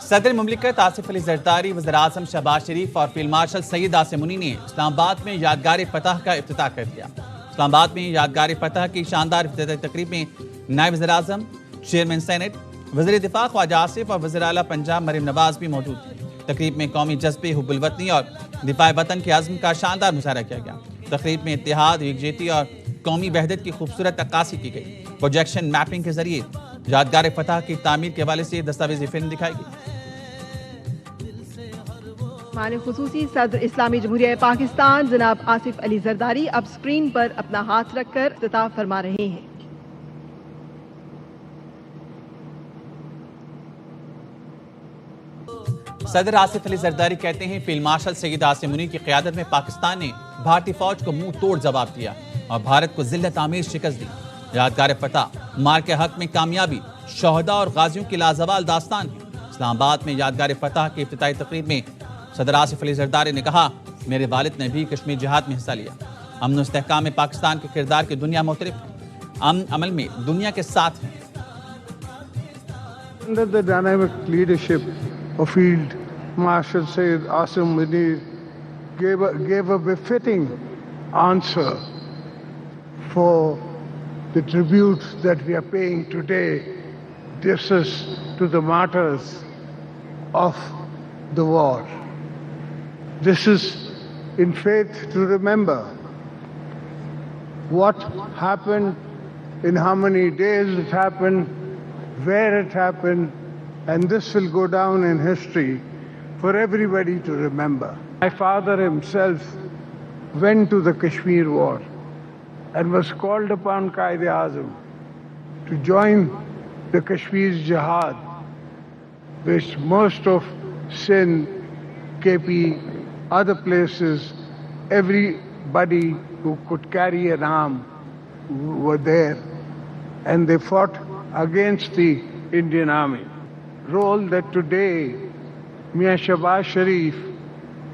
صدر مملکت آصف علی زرداری، وزیراعظم شہباز شریف اور فیلڈ مارشل سید عاصم منی نے اسلام آباد میں یادگار فتح کا افتتاح کر دیا۔ اسلام آباد میں یادگار فتح کی شاندار افتتاحی تقریب میں نائب وزیر اعظم، چیئرمین سینٹ، وزیر دفاع خواجہ آصف اور وزیر اعلیٰ پنجاب مریم نواز بھی موجود تھے۔ تقریب میں قومی جذبے، حب الوطنی اور دفاع وطن کے عزم کا شاندار مظاہرہ کیا گیا۔ تقریب میں اتحاد، یکجہتی اور قومی وحدت کی خوبصورت عکاسی کی گئی۔ پروجیکشن میپنگ کے ذریعے یادگار فتح کی تعمیر کے حوالے سے دستاویزی فلم دکھائی گئی۔ مہمان خصوصی صدر اسلامی جمہوریہ پاکستان جناب آصف علی زرداری اب سکرین پر اپنا ہاتھ رکھ کر افتتاح فرما رہے ہیں۔ صدر آصف علی زرداری کہتے ہیں فیلڈ مارشل سید عاصم منی کی قیادت میں پاکستان نے بھارتی فوج کو منہ توڑ جواب دیا اور بھارت کو ذلت آمیز شکست دی۔ یادگار فتح مارکے حق میں کامیابی شہداء اور غازیوں کی لازوال داستان ہے۔ اسلام آباد میں یادگار فتح کی افتتاحی تقریب میں صدر آصف علی زرداری نے کہا، میرے والد نے بھی کشمیر جہاد میں حصہ لیا۔ امن و استحکام میں پاکستان کے کردار کی دنیا معترف ہے، امن عمل میں دنیا کے ساتھ ہے۔ Under the dynamic leadership of Field Marshal Syed Asim Munir gave a befitting answer for the tribute that we are paying today. This is to the martyrs of the war. This is in faith to remember what happened, in how many days it happened, where it happened, and this will go down in history for everybody to remember. My father himself went to the Kashmir war and was called upon Qaid-e-Azam to join the Kashmir Jihad, which most of Sindh, KP, other places, everybody who could carry an arm were there, and they fought against the Indian Army. Role that today Mian Shahbaz Sharif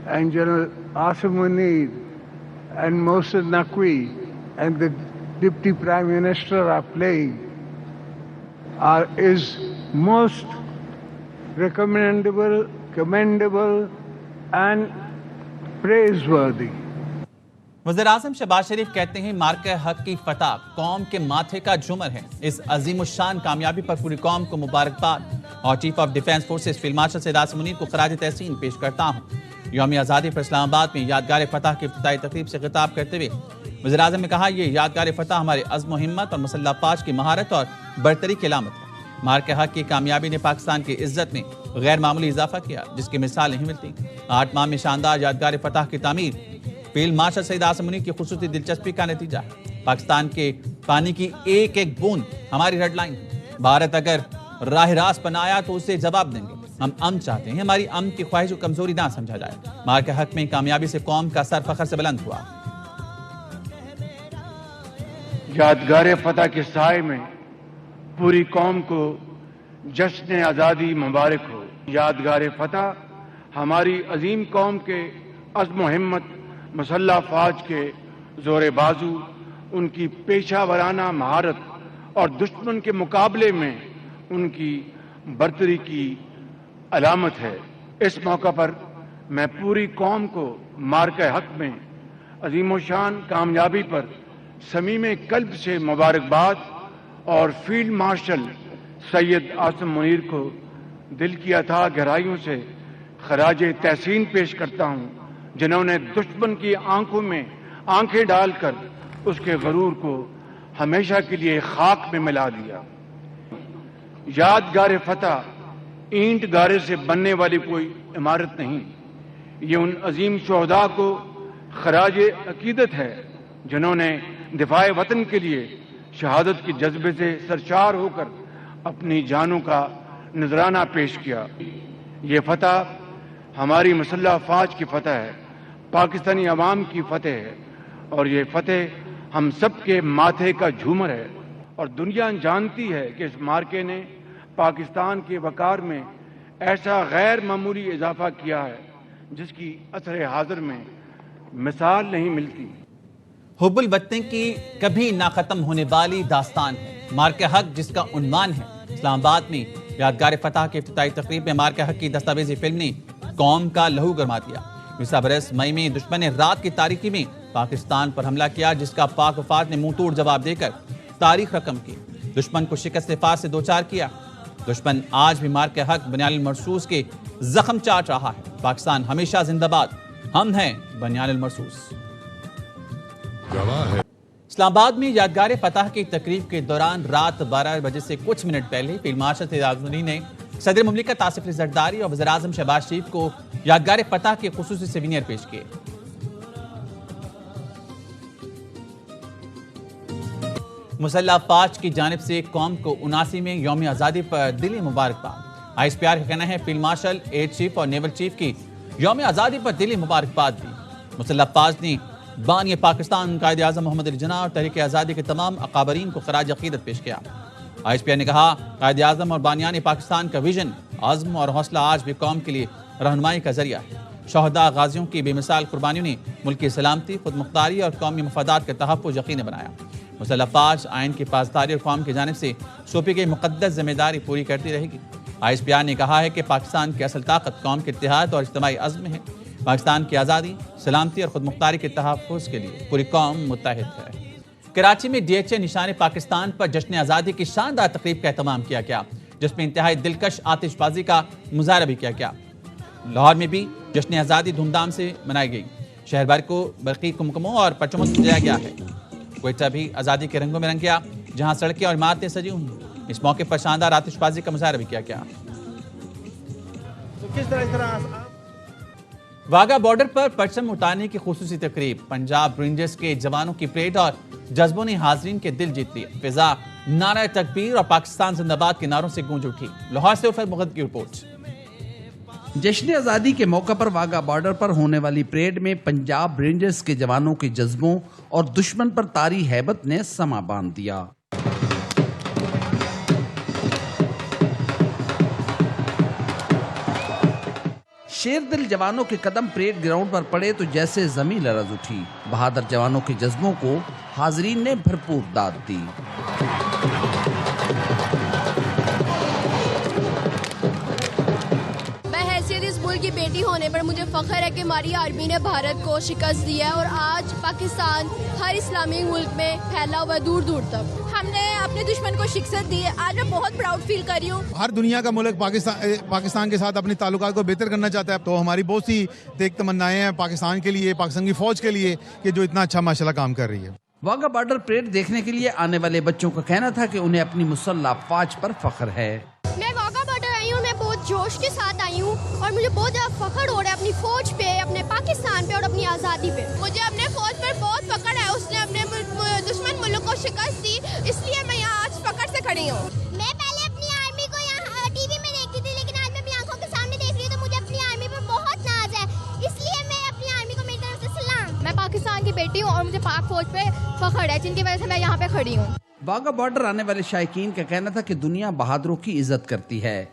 and General Asim Munir and Mohsen Naqvi and the Deputy Prime Minister are playing is most recommendable, commendable and praiseworthy. وزیر اعظم شہباز شریف کہتے ہیں مارکہ حق کی فتح قوم کے ماتھے کا جھومر ہے۔ اس عظیم الشان کامیابی پر پوری قوم کو مبارکباد اور chief of defence forces field marshal Syed Asim Munir کو خراج تحسین پیش کرتا ہوں۔ یوم آزادی پر اسلام آباد میں یادگار فتح کی افتتاحی تقریب سے خطاب کرتے ہوئے وزیر اعظم نے کہا، یہ یادگار فتح ہمارے عزم و ہمت اور مسلح افواج کی مہارت اور برتری کی علامت ہے۔ مارکہ حق کی کامیابی نے پاکستان کی عزت میں غیر معمولی اضافہ کیا، جس کی مثال نہیں ملتی۔ 8 ماہ میں شاندار یادگار فتح کی تعمیر فیلڈ مارشل سید عاصم منی کی خصوصی دلچسپی کا نتیجہ ہے۔ پاکستان کے پانی کی ایک ایک بوند ہماری ریڈ لائن ہے۔ بھارت اگر راہ راست بنایا تو اسے جواب دیں گے۔ ہم امن چاہتے ہیں، ہماری امن کی خواہش کو کمزوری نہ سمجھا جائے۔ مارکہ حق میں کامیابی سے قوم کا سر فخر سے بلند ہوا۔ یادگار فتح کے سائے میں پوری قوم کو جشن آزادی مبارک ہو۔ یادگار فتح ہماری عظیم قوم کے عزم و ہمت، مسلح افواج کے زور بازو، ان کی پیشہ ورانہ مہارت اور دشمن کے مقابلے میں ان کی برتری کی علامت ہے۔ اس موقع پر میں پوری قوم کو مارکہ حق میں عظیم و شان کامیابی پر صمیم قلب سے مبارکباد اور فیلڈ مارشل سید عاصم منیر کو دل کی اتھاہ گہرائیوں سے خراج تحسین پیش کرتا ہوں، جنہوں نے دشمن کی آنکھوں میں آنکھیں ڈال کر اس کے غرور کو ہمیشہ کے لیے خاک میں ملا دیا۔ یادگار فتح اینٹ گارے سے بننے والی کوئی عمارت نہیں، یہ ان عظیم شہداء کو خراج عقیدت ہے جنہوں نے دفاع وطن کے لیے شہادت کے جذبے سے سرشار ہو کر اپنی جانوں کا نذرانہ پیش کیا۔ یہ فتح ہماری مسلح افواج کی فتح ہے، پاکستانی عوام کی فتح ہے، اور یہ فتح ہم سب کے ماتھے کا جھومر ہے، اور دنیا جانتی ہے کہ اس مارکے نے پاکستان کے وقار میں ایسا غیر معمولی اضافہ کیا ہے جس کی عصر حاضر میں مثال نہیں ملتی۔ حب الوطن کی کبھی نہ ختم ہونے والی داستان ہے۔ مارکہ حق جس کا عنوان ہے، اسلام آباد میں یادگار فتح کی افتتاحی تقریب میں مارکہ حق کی دستاویزی فلم نے قوم کا لہو گرما دیا۔ 20 برس مئی میں دشمن نے رات کی تاریکی میں پاکستان پر حملہ کیا، جس کا پاک وفاد نے منہ توڑ جواب دے کر تاریخ رقم کی، دشمن کو شکست فات سے دوچار کیا۔ دشمن آج بھی مارکہ حق بنیان المرصوص کے زخم چاٹ رہا ہے۔ پاکستان ہمیشہ زندہ باد، ہم ہیں بنیان المرصوص۔ اسلام آباد میں یادگار فتح کی تقریب کے دوران رات 12 بجے سے کچھ منٹ پہلے فیلڈ مارشل سعید منی نے صدر مملکت آصف علی زرداری اور وزیر اعظم شہباز شریف کو یادگار فتح کے خصوصی سیوینئر پیش کیے۔ مسلح افواج کی جانب سے قوم کو 79 میں یوم آزادی پر دلی مبارکباد۔ آئی ایس پی آر کا کہنا ہے فیلڈ مارشل، ایئر چیف اور نیول چیف کی یوم آزادی پر دلی مبارکباد دی۔ مسلح افواج نے بانی پاکستان قائد اعظم محمد علی جناح اور تحریک آزادی کے تمام اکابرین کو خراج عقیدت پیش کیا۔ آئی ایس پی آر نے کہا قائد اعظم اور بانیان پاکستان کا ویژن، عزم اور حوصلہ آج بھی قوم کے لیے رہنمائی کا ذریعہ ہے۔ شہداء غازیوں کی بے مثال قربانیوں نے ملک کی سلامتی، خود مختاری اور قومی مفادات کا تحفظ یقینی بنایا۔ مسلح افواج آئین کی پاسداری اور قوم کی جانب سے سونپی گئی مقدس ذمہ داری پوری کرتی رہے گی۔ آئی ایس پی آر نے کہا ہے کہ پاکستان کی اصل طاقت قوم کے اتحاد اور اجتماعی عزم ہے۔ پاکستان کی آزادی، سلامتی اور خود مختاری کے تحفظ کے لیے پوری قوم متحد ہے۔ کراچی میں ڈی ایچ اے نشان پاکستان پر جشن آزادی کی شاندار تقریب کا اہتمام کیا گیا، جس میں انتہائی دلکش آتش بازی کا مظاہرہ بھی کیا گیا۔ لاہور میں بھی جشن آزادی دھوم دھام سے منائی گئی۔ شہر بھر کو برقی کمکموں اور پرچموں سے سجایا گیا ہے۔ کوئٹہ بھی آزادی کے رنگوں میں رنگ گیا، جہاں سڑکیں اور عمارتیں سجی ہوئی۔ اس موقع پر شاندار آتش بازی کا مظاہرہ بھی کیا گیا۔ واگا بارڈر پر پرچم اٹھانے کی خصوصی تقریب، پنجاب رینجرز کے جوانوں کی پریڈ اور جذبوں نے حاضرین کے دل جیت لیے۔ فضا نعرہ تکبیر اور پاکستان زندہ باد کے نعروں سے گونج اٹھی۔ لاہور سے عفر مغد کی رپورٹ۔ جشن آزادی کے موقع پر واگا بارڈر پر ہونے والی پریڈ میں پنجاب رینجرز کے جوانوں کے جذبوں اور دشمن پر طاری ہیبت نے سما باندھ دیا۔ شیر دل جوانوں کے قدم پریڈ گراؤنڈ پر پڑے تو جیسے زمین لرز اٹھی۔ بہادر جوانوں کے جذبوں کو حاضرین نے بھرپور داد دی۔ کی بیٹی ہونے پر مجھے فخر ہے کہ ہماری آرمی نے بھارت کو شکست دی ہے اور آج پاکستان ہر اسلامی ملک میں پھیلا ہوا ہے دور دور تک۔ ہم نے اپنے دشمن کو شکست دی ہے، آج میں بہت پراؤڈ فیل کر رہی ہوں۔ ہر دنیا کا ملک پاکستان کے ساتھ اپنی تعلقات کو بہتر کرنا چاہتا ہے، تو ہماری بہت سی دیکھ تمنائیں ہیں پاکستان کے لیے، پاکستان کی فوج کے لیے کہ جو اتنا اچھا ماشاءاللہ کام کر رہی ہے۔ واگا بارڈر پریڈ دیکھنے کے لیے آنے والے بچوں کا کہنا تھا کہ انہیں اپنی مسلح افواج پر فخر ہے۔ میں واگا بارڈر آئی ہوں، میں بہت جوش کے ساتھ آئی ہوں اور مجھے بہت زیادہ فخر ہو رہا ہے اپنی فوج پہ، اپنے پاکستان پہ اور اپنی آزادی پہ۔ مجھے اپنے فوج پر بہت فخر ہے، اس نے اپنے دشمن ملک کو شکست دی، اس لیے میں یہاں آج فخر سے کھڑی ہوں۔ میں پہلے اپنی آرمی کو یہاں ٹی وی میں دیکھتی تھی، لیکن آج میں اپنی آنکھوں کے سامنے دیکھ رہی ہوں تو مجھے اپنی آرمی پر بہت ناز ہے، اس لیے میں اپنی آرمی کو میری طرف سے سلام۔ میں پاکستان کی بیٹی ہوں اور مجھے پاک فوج پہ فخر ہے، جن کی وجہ سے میں یہاں پہ کھڑی ہوں۔ واگا بارڈر آنے والے شائقین کا کہنا تھا کہ دنیا بہادروں کی عزت کرتی ہے۔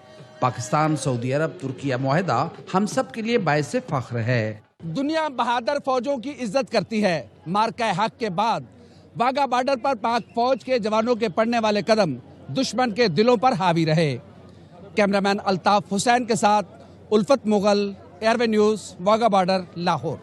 پاکستان، سعودی عرب، ترکیہ معاہدہ ہم سب کے لیے باعث فخر ہے۔ دنیا بہادر فوجوں کی عزت کرتی ہے۔ مارکہ حق کے بعد واگا بارڈر پر پاک فوج کے جوانوں کے پڑنے والے قدم دشمن کے دلوں پر حاوی رہے۔ کیمرامین الطاف حسین کے ساتھ الفت مغل، ایئر وے نیوز، واگا بارڈر، لاہور۔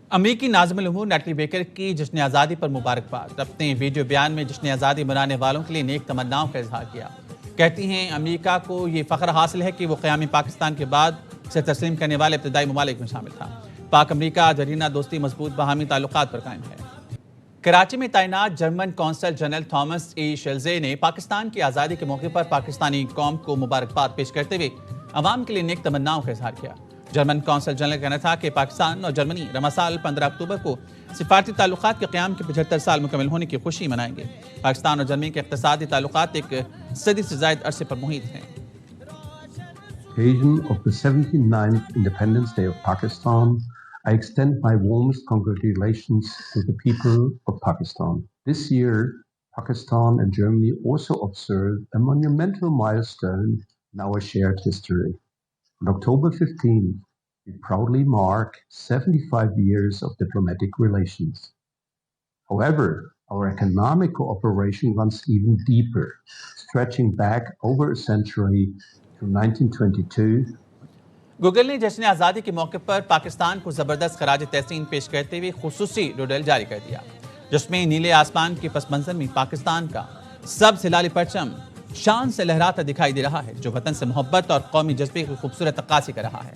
امریکی ناظم الامور نیٹلی بیکر کی جشن آزادی پر مبارکباد۔ اپنے ویڈیو بیان میں جشن آزادی منانے والوں کے لیے نیک تمناؤں کا اظہار کیا۔ کہتی ہیں امریکہ کو یہ فخر حاصل ہے کہ وہ قیام پاکستان کے بعد سے تسلیم کرنے والے ابتدائی ممالک میں شامل تھا۔ پاک امریکہ جرینہ دوستی مضبوط باہمی تعلقات پر قائم ہے۔ کراچی میں تعینات جرمن قونصل جنرل تھامس ای شیلزے نے پاکستان کی آزادی کے موقع پر پاکستانی قوم کو مبارکباد پیش کرتے ہوئے عوام کے لیے نیک تمناؤں کا اظہار کیا۔ جرمن قونصل جنرل کا کہنا تھا کہ پاکستان اور جرمنی رواں سال 15 اکتوبر کو سفارتی تعلقات کے قیام کے 75 سال مکمل ہونے کی خوشی منائیں گے۔ پاکستان اور جرمنی کے اقتصادی تعلقات ایک صدی سے زائد عرصے پر محیط ہیں۔ Occasion of the 79th Independence Day of Pakistan, I extend my warmest congratulations to the people of Pakistan. This year, Pakistan and Germany also observed a monumental milestone in our shared history. On October 15th, we proudly mark 75 years of diplomatic relations. However, our economic cooperation runs even deeper, stretching back over a century to 1922. Google نے جشن آزادی کے موقع پر پاکستان کو زبردست خراج تحسین پیش کرتے ہوئے خصوصی ڈوڈل جاری کر دیا، جس میں نیلے آسمان کے پس منظر میں پاکستان کا سبز ہلالی پرچم شان سے لہراتا دکھائی دے رہا ہے، جو وطن سے محبت اور قومی جذبے کی خوبصورت عکاسی کر رہا ہے۔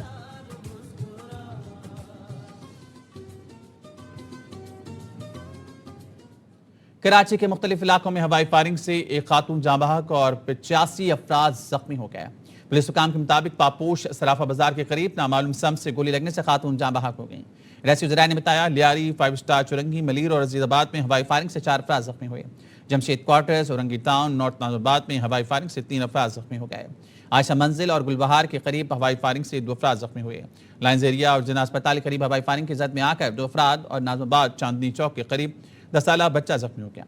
کراچی کے مختلف علاقوں میں ہوائی فائرنگ سے ایک خاتون جاں بحق اور 85 افراد زخمی ہو گئے۔ پولیس حکام کے مطابق پاپوش صرافہ بازار کے قریب نامعلوم سمت سے گولی لگنے سے خاتون جاں بحق ہو گئیں۔ ریاسی وزراء نے بتایا لیاری، 5 اسٹار چورنگی، ملیر اور عزیز آباد میں ہوائی فائرنگ سے 4 افراد زخمی ہوئے۔ Jamshed quarters, Orangi town, north Nazimabad میں ہوائی فائرنگ سے 3 افراد زخمی ہو گئے۔ عائشہ منزل اور گلبہار کے قریب ہوائی فائرنگ سے 2 افراد زخمی ہوئے۔ لائنز ایریا اور جناح اسپتال کے قریب ہوائی فائرنگ کی زد میں آ کر 2 افراد اور ناظم آباد چاندنی چوک کے قریب 10 سالہ بچہ زخمی ہو گیا۔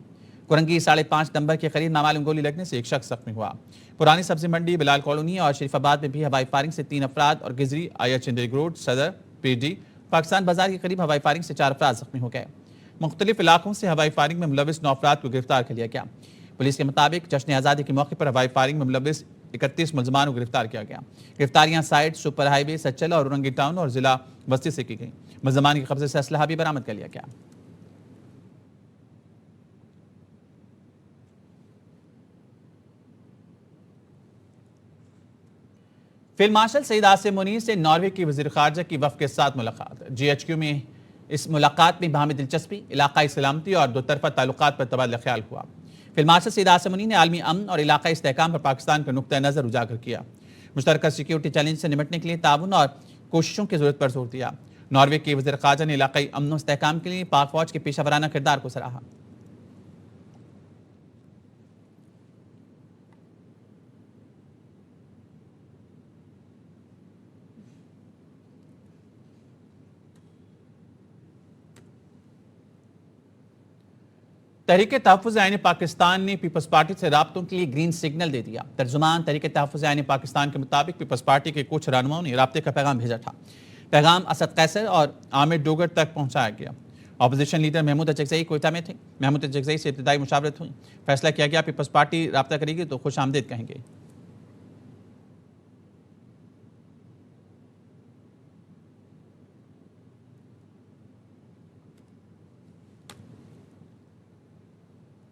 کورنگی 5.5 نمبر کے قریب نامعلوم گولی لگنے سے ایک شخص زخمی ہوا۔ پرانی سبزی منڈی، بلال کالونی اور شریف آباد میں بھی ہوائی فائرنگ سے 3 افراد اور گزری، آیا چندریگ روڈ، صدر، پی ڈی، پاکستان بازار کے قریب ہوائی فائرنگ سے 4 افراد زخمی ہو گئے۔ مختلف علاقوں سے ہوائی فائرنگ میں ملوث 9 افراد کو گرفتار کر لیا گیا۔ پولیس کے مطابق جشن آزادی کے موقع پر ہوائی فائرنگ میں ملوث 31 ملزمان کو گرفتار کیا گیا۔ گرفتاریاں سائٹ، سپر ہائی وے، سچل اور اورنگی ٹاؤن اور ضلع بستی سے کی گئیں۔ ملزمان کے قبضے سے اسلحہ بھی برآمد کر لیا گیا۔ فیلڈ مارشل سعید عاصم منیر سے ناروے کی وزیر خارجہ کی وفد کے ساتھ ملاقات۔ جی ایچ کیو میں اس ملاقات میں باہمی دلچسپی، علاقائی سلامتی اور 2 طرفہ تعلقات پر تبادلہ خیال ہوا۔ فیلڈ مارشل سعید عاصم منیر نے عالمی امن اور علاقائی استحکام پر پاکستان کا نقطہ نظر اجاگر کیا۔ مشترکہ سیکیورٹی چیلنج سے نمٹنے کے لیے تعاون اور کوششوں کی ضرورت پر زور دیا۔ ناروے کے وزیر خارجہ نے علاقائی امن و استحکام کے لیے پاک فوج کے پیشہ ورانہ کردار کو سراہا۔ تحریک تحفظ آئین پاکستان نے پیپلز پارٹی سے رابطوں کے لیے گرین سگنل دے دیا۔ ترجمان تحریک تحفظ آئین پاکستان کے مطابق پیپلز پارٹی کے کچھ رہنماؤں نے رابطے کا پیغام بھیجا تھا۔ پیغام اسد قیصر اور عامر ڈوگر تک پہنچایا گیا۔ اپوزیشن لیڈر محمود اچکزئی کوئٹہ میں تھے۔ محمود اچکزئی سے ابتدائی مشاورت ہوئی۔ فیصلہ کیا گیا پیپلز پارٹی رابطہ کرے گی تو خوش آمدید کہیں گے۔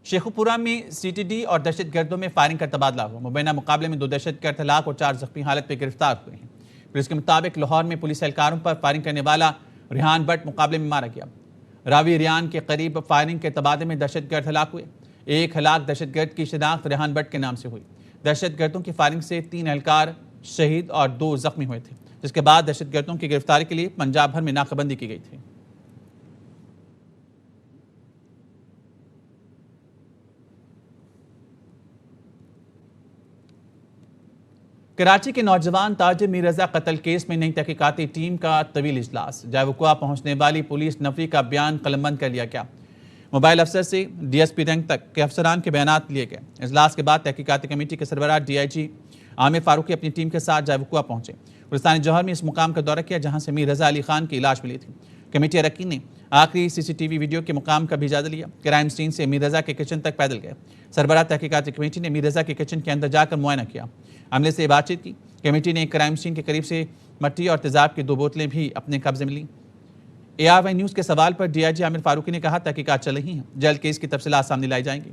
شیخو پورہ میں سی ٹی ڈی اور دہشت گردوں میں فائرنگ کا تبادلہ ہوا۔ مبینہ مقابلے میں 2 دہشت گرد ہلاک اور 4 زخمی حالت پہ گرفتار ہوئے ہیں۔ پولیس کے مطابق لاہور میں پولیس اہلکاروں پر فائرنگ کرنے والا ریحان بٹ مقابلے میں مارا گیا۔ راوی ریان کے قریب فائرنگ کے تبادلے میں دہشت گرد ہلاک ہوئے۔ ایک ہلاک دہشت گرد کی شناخت ریحان بٹ کے نام سے ہوئی۔ دہشت گردوں کی فائرنگ سے 3 اہلکار شہید اور 2 زخمی ہوئے تھے، جس کے بعد دہشت گردوں کی گرفتاری کے لیے پنجاب بھر میں ناکہ بندی کی گئی تھی۔ کراچی کے نوجوان تاجر میر رضا قتل کیس میں نئی تحقیقاتی ٹیم کا طویل اجلاس۔ جائے وقوع پہنچنے والی پولیس نفری کا بیان قلم بند کر لیا گیا۔ موبائل افسر سے ڈی ایس پی رینک تک کے افسران کے بیانات لیے گئے۔ اجلاس کے بعد تحقیقاتی کمیٹی کے سربراہ ڈی آئی جی عامر فاروقی اپنی ٹیم کے ساتھ جائے وقوع پہنچے۔ گلستان جوہر میں اس مقام کا دورہ کیا جہاں سے میر رضا علی خان کی لاش ملی تھی۔ کمیٹی اراکین نے آخری سی سی ٹی وی ویڈیو کے مقام کا بھی جائزہ لیا۔ کرائم سین سے میر رضا کے کچن تک پیدل گئے۔ سربراہ تحقیقاتی کمیٹی نے میر رضا کے کچن کے اندر جا کر معائنہ کیا۔ عملے سے بات چیت کی۔ کمیٹی نے کرائم سین کے قریب سے مٹی اور تیزاب کی 2 بوتلیں بھی اپنے قبضے میں لیں۔ اے آر وائی نیوز کے سوال پر ڈی آئی جی عامر فاروقی نے کہا تحقیقات چل رہی ہیں، جلد کیس کی تفصیلات سامنے لائی جائیں گی۔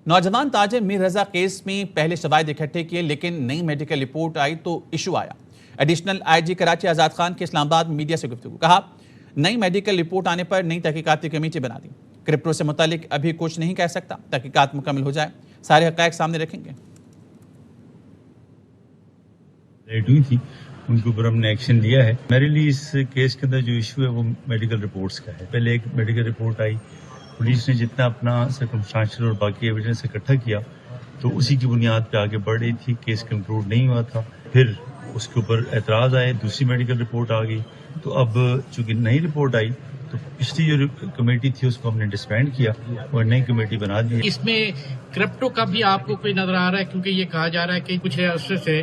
نوجوان تاجر میر رضا کیس میں پہلے شواہد اکٹھے کیے لیکن نئی میڈیکل رپورٹ آئی تو ایشو آیا۔ ایڈیشنل آئی جی کراچی آزاد خان کے اسلام آباد میں میڈیا سے گفتگو، کہا نئی میڈیکل رپورٹ آنے پر نئی تحقیقاتی کمیٹی بنا دی۔ کرپٹو سے متعلق ابھی کچھ نہیں کہہ سکتا، تحقیقات مکمل ہو جائے سارے حقائق سامنے رکھیں گے۔ ریٹ ہوئی تھی ان کے اوپر ہم نے ایکشن لیا ہے۔ میرے لیے اس کیس کے اندر جو ایشو ہے وہ میڈیکل رپورٹس کا ہے۔ پہلے ایک میڈیکل رپورٹ آئی، پولیس نے جتنا اپنا سرکمسٹانشل اور باقی ایویڈنس اکٹھا کیا تو اسی کی بنیاد پہ آگے بڑھ رہی تھی، کیس کنکلوڈ نہیں ہوا تھا۔ پھر اس کے اوپر اعتراض آئے، دوسری میڈیکل رپورٹ آ گئی، تو اب چونکہ نئی رپورٹ آئی تو پچھلی جو کمیٹی تھی اس کو ہم نے ڈسبینڈ کیا اور نئی کمیٹی بنا دی. اس میں کرپٹو کا بھی آپ کو کوئی نظر آ رہا ہے؟ کیونکہ یہ کہا جا رہا ہے کہ کچھ عرصے سے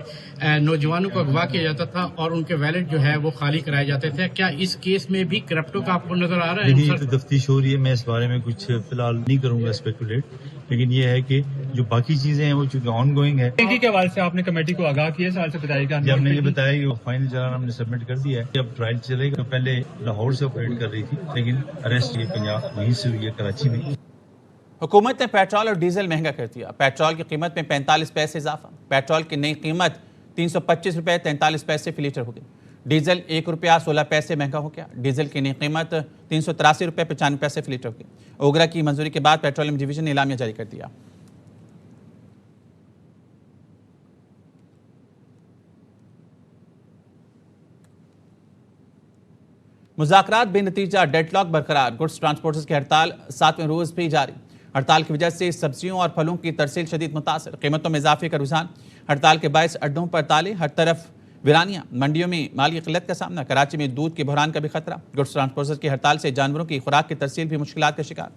نوجوانوں کو اغوا کیا جاتا تھا اور ان کے ویلٹ جو ہے وہ خالی کرائے جاتے تھے. کیا اس کیس میں بھی کرپٹو کا آپ کو نظر آ رہا ہے؟ یہ تو تفتیش ہو رہی ہے, میں اس بارے میں کچھ فی الحال نہیں کروں گا اسپیکولیٹ, لیکن یہ ہے کہ جو باقی چیزیں ہیں وہ چونکہ آن گوئنگ ہے. کے حوالے سے آپ نے کمیٹی کو آگاہ کیا سال سے بتایا گیا؟ ہم نے یہ بتایا کہ فائنل چلان ہم نے سبمٹ کر دیا ہے. اب ٹرائل چلے گا. پہلے لاہور سے آپریٹ کر رہی تھی لیکن ارسٹ یہ پنجاب وہیں سے ہوئی ہے, کراچی میں. حکومت نے پیٹرول اور ڈیزل مہنگا کر دیا. پیٹرول کی قیمت میں 45 پیسے اضافہ. پیٹرول کی نئی قیمت 325 روپے 43 پیسے فی لیٹر ہو گئی. ڈیزل 1 روپیہ 16 پیسے مہنگا ہو گیا. ڈیزل کی نئی قیمت 383 روپے 95 پیسے فی لیٹر ہو گئی. اوگرا کی منظوری کے بعد پیٹرولیم ڈویژن نے اعلامیہ جاری کر دیا. مذاکرات بے نتیجہ, ڈیڈ لاک برقرار. گڈس ٹرانسپورٹرز کی ہڑتال 7ویں روز بھی جاری. ہڑتال کی وجہ سے سبزیوں اور پھلوں کی ترسیل شدید متاثر. قیمتوں میں اضافے کا رجحان. ہڑتال کے باعث اڈوں پر تالے, ہر طرف ویرانیاں. منڈیوں میں مالی قلت کا سامنا. کراچی میں دودھ کے بحران کا بھی خطرہ. گڈس ٹرانسپورٹرز کی ہڑتال سے جانوروں کی خوراک کی ترسیل بھی مشکلات کا شکار.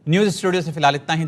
نیوز اسٹوڈیو سے فی الحال اتنا ہی.